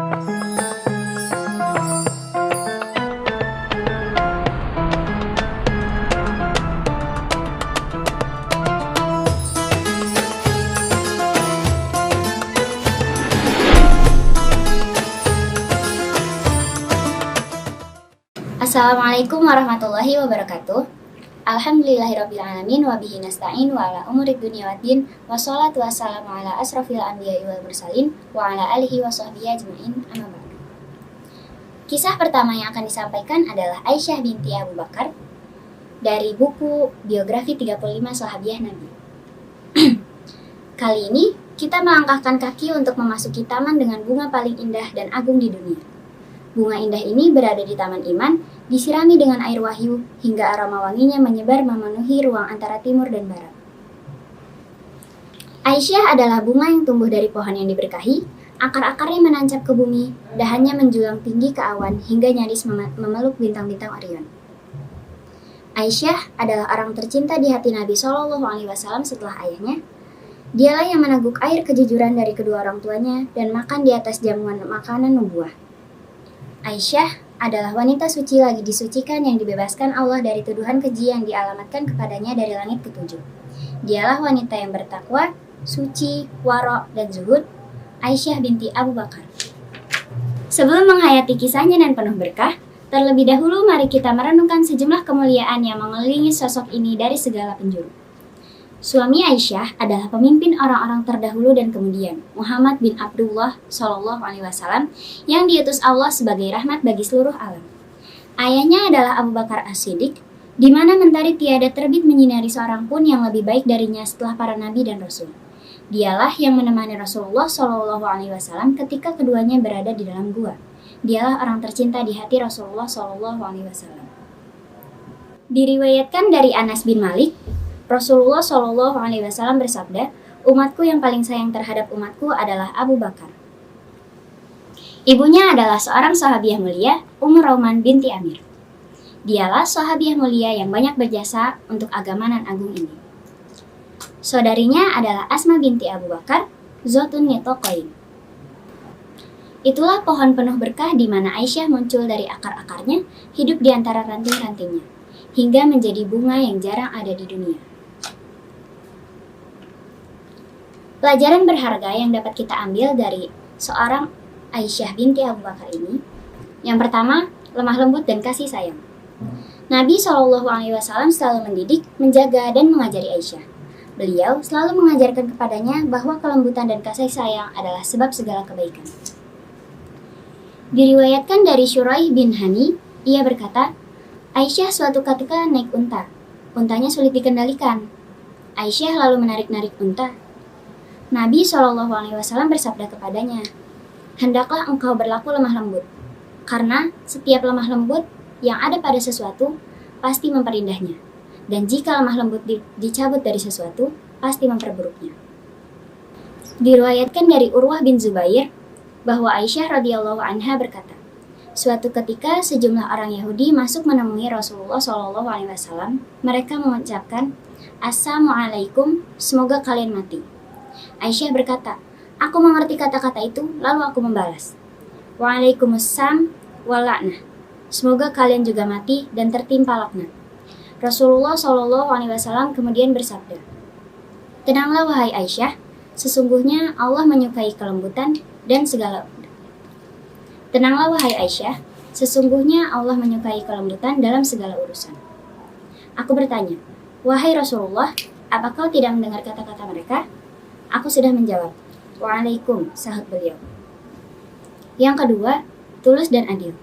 Assalamualaikum warahmatullahi wabarakatuh. Alhamdulillahirrabbilalamin wa bihi nasta'in wa ala umurid dunia waddin wassalatu wassalamu ala asrafil anbiya'i wal mursalin wa ala alihi wa sahbihi ajma'in amma ba'du. Kisah pertama yang akan disampaikan adalah Aisyah binti Abu Bakar dari buku Biografi 35 Sahabiah Nabi. Kali ini kita melangkahkan kaki untuk memasuki taman dengan bunga paling indah dan agung di dunia. Bunga indah ini berada di Taman Iman, disirami dengan air wahyu, hingga aroma wanginya menyebar memenuhi ruang antara timur dan barat. Aisyah adalah bunga yang tumbuh dari pohon yang diberkahi, akar-akarnya menancap ke bumi, dahannya menjulang tinggi ke awan hingga nyaris memeluk bintang-bintang Orion. Aisyah adalah orang tercinta di hati Nabi SAW setelah ayahnya. Dialah yang meneguk air kejujuran dari kedua orang tuanya dan makan di atas jamuan makanan nubuah. Aisyah adalah wanita suci lagi disucikan yang dibebaskan Allah dari tuduhan keji yang dialamatkan kepadanya dari langit ketujuh. Dialah wanita yang bertakwa, suci, waro, dan zuhud, Aisyah binti Abu Bakar. Sebelum menghayati kisahnya dan penuh berkah, terlebih dahulu mari kita merenungkan sejumlah kemuliaan yang mengelilingi sosok ini dari segala penjuru. Suami Aisyah adalah pemimpin orang-orang terdahulu dan kemudian, Muhammad bin Abdullah SAW, yang diutus Allah sebagai rahmat bagi seluruh alam. Ayahnya adalah Abu Bakar As-Siddiq, di mana mentari tiada terbit menyinari seorang pun yang lebih baik darinya setelah para nabi dan rasul. Dialah yang menemani Rasulullah SAW ketika keduanya berada di dalam gua. Dialah orang tercinta di hati Rasulullah SAW. Diriwayatkan dari Anas bin Malik, Rasulullah SAW bersabda, umatku yang paling sayang terhadap umatku adalah Abu Bakar. Ibunya adalah seorang sahabiah mulia, Ummu Rauman binti Amir. Dialah sahabiah mulia yang banyak berjasa untuk agama nan agung ini. Saudarinya adalah Asma binti Abu Bakar, Zotun Nitoqain. Itulah pohon penuh berkah di mana Aisyah muncul dari akar-akarnya, hidup di antara ranting-rantingnya, hingga menjadi bunga yang jarang ada di dunia. Pelajaran berharga yang dapat kita ambil dari seorang Aisyah binti Abu Bakar ini, yang pertama, lemah lembut dan kasih sayang. Nabi SAW selalu mendidik, menjaga, dan mengajari Aisyah. Beliau selalu mengajarkan kepadanya bahwa kelembutan dan kasih sayang adalah sebab segala kebaikan. Diriwayatkan dari Syuraih bin Hani, ia berkata, Aisyah suatu ketika naik unta. Untanya sulit dikendalikan. Aisyah lalu menarik-narik unta. Nabi SAW bersabda kepadanya, hendaklah engkau berlaku lemah lembut, karena setiap lemah lembut yang ada pada sesuatu pasti memperindahnya, dan jika lemah lembut dicabut dari sesuatu, pasti memperburuknya. Diriwayatkan dari Urwah bin Zubair bahwa Aisyah radhiyallahu anha berkata, suatu ketika sejumlah orang Yahudi masuk menemui Rasulullah SAW. Mereka mengucapkan, Assalamualaikum, semoga kalian mati. Aisyah berkata, aku mengerti kata-kata itu, lalu aku membalas, Waalaikumsalam wala'nah, semoga kalian juga mati dan tertimpa laknat. Rasulullah SAW kemudian bersabda, tenanglah wahai Aisyah, sesungguhnya Allah menyukai kelembutan dan segala Tenanglah wahai Aisyah, sesungguhnya Allah menyukai kelembutan dalam segala urusan. Aku bertanya, wahai Rasulullah, apa kau tidak mendengar kata-kata mereka? Aku sudah menjawab, Waalaikum, sahut beliau. Yang kedua, tulus dan adil.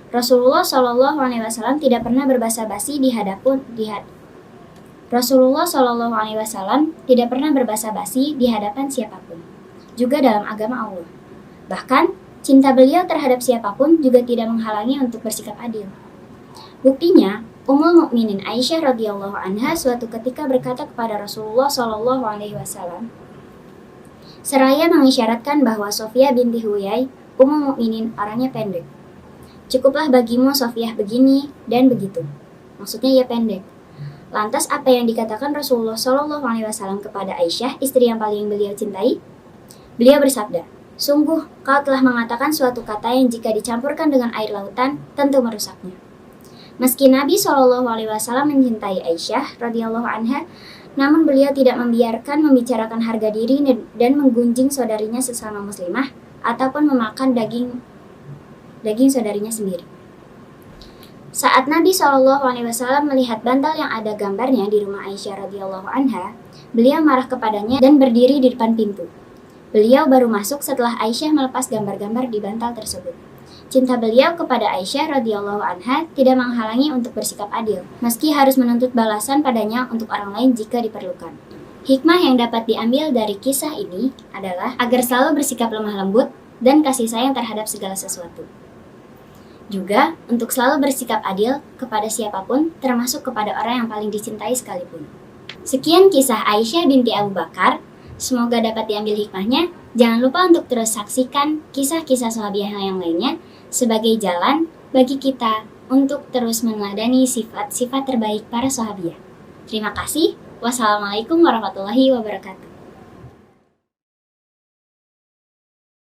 Rasulullah SAW tidak pernah berbasa-basi Rasulullah SAW tidak pernah berbasa-basi di hadapan siapapun, juga dalam agama Allah. Bahkan, cinta beliau terhadap siapapun juga tidak menghalangi untuk bersikap adil. Buktinya, Ummul Mukminin Aisyah radhiyallahu anha suatu ketika berkata kepada Rasulullah SAW, seraya mengisyaratkan bahwa Sofiyah binti Huyai, Ummul Mukminin, orangnya pendek. Cukuplah bagimu Sofiyah begini dan begitu. Maksudnya ia pendek. Lantas apa yang dikatakan Rasulullah SAW kepada Aisyah, istri yang paling beliau cintai? Beliau bersabda, Sungguh, kau telah mengatakan suatu kata yang jika dicampurkan dengan air lautan, tentu merusaknya. Meski Nabi SAW mencintai Aisyah radhiyallahu anha, namun beliau tidak membiarkan membicarakan harga diri dan menggunjing saudarinya sesama muslimah ataupun memakan daging saudarinya sendiri. Saat Nabi SAW melihat bantal yang ada gambarnya di rumah Aisyah radhiyallahu anha, beliau marah kepadanya dan berdiri di depan pintu. Beliau baru masuk setelah Aisyah melepas gambar-gambar di bantal tersebut. Cinta beliau kepada Aisyah radhiyallahu anha tidak menghalangi untuk bersikap adil, meski harus menuntut balasan padanya untuk orang lain jika diperlukan. Hikmah yang dapat diambil dari kisah ini adalah agar selalu bersikap lemah lembut dan kasih sayang terhadap segala sesuatu. Juga untuk selalu bersikap adil kepada siapapun, termasuk kepada orang yang paling dicintai sekalipun. Sekian kisah Aisyah binti Abu Bakar. Semoga dapat diambil hikmahnya. Jangan lupa untuk terus saksikan kisah-kisah sahabiah yang lainnya sebagai jalan bagi kita untuk terus meneladani sifat-sifat terbaik para sahabiah. Terima kasih. Wassalamualaikum warahmatullahi wabarakatuh.